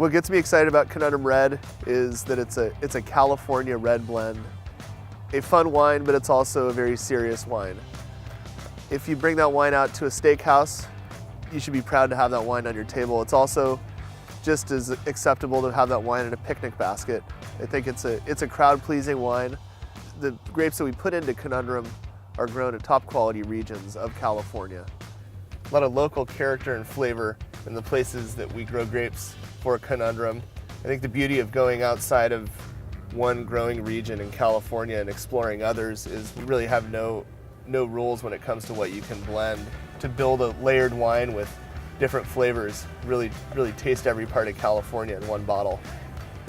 What gets me excited about Conundrum Red is that it's a California red blend. A fun wine, but it's also a very serious wine. If you bring that wine out to a steakhouse, you should be proud to have that wine on your table. It's also just as acceptable to have that wine in a picnic basket. I think it's a crowd-pleasing wine. The grapes that we put into Conundrum are grown in top quality regions of California. A lot of local character and flavor in the places that we grow grapes for Conundrum. I think the beauty of going outside of one growing region in California and exploring others is we really have no rules when it comes to what you can blend. To build a layered wine with different flavors, really taste every part of California in one bottle.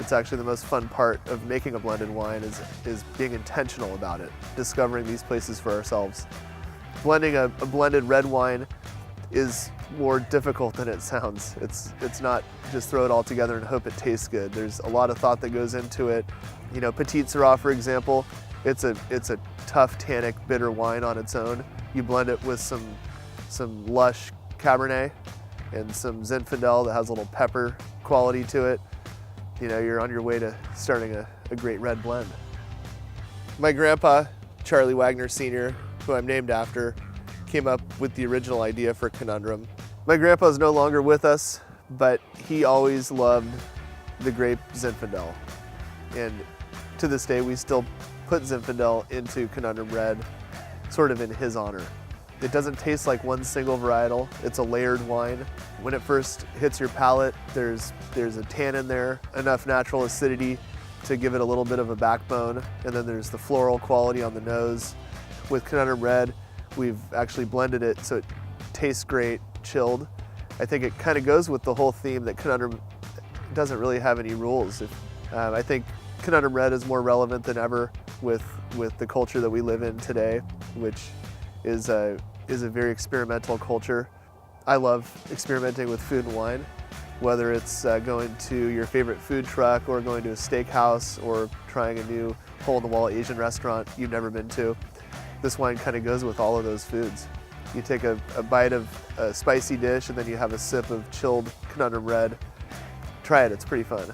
It's actually the most fun part of making a blended wine is being intentional about it, discovering these places for ourselves. Blending a blended red wine is more difficult than it sounds. It's not just throw it all together and hope it tastes good. There's a lot of thought that goes into it. You know, Petite Sirah, for example, it's a tough, tannic, bitter wine on its own. You blend it with some lush Cabernet and some Zinfandel that has a little pepper quality to it. You know, you're on your way to starting a great red blend. My grandpa, Charlie Wagner Sr., who I'm named after, came up with the original idea for Conundrum. My grandpa is no longer with us, but he always loved the grape Zinfandel. And to this day, we still put Zinfandel into Conundrum Red, sort of in his honor. It doesn't taste like one single varietal. It's a layered wine. When it first hits your palate, there's a tannin there, enough natural acidity to give it a little bit of a backbone, and then there's the floral quality on the nose. With Conundrum Red, we've actually blended it so it tastes great, chilled. I think it kind of goes with the whole theme that Conundrum doesn't really have any rules. I think Conundrum Red is more relevant than ever with the culture that we live in today, which is a very experimental culture. I love experimenting with food and wine, whether it's going to your favorite food truck or going to a steakhouse or trying a new hole-in-the-wall Asian restaurant you've never been to. This wine kind of goes with all of those foods. You take a bite of a spicy dish and then you have a sip of chilled Conundrum Red. Try it, it's pretty fun.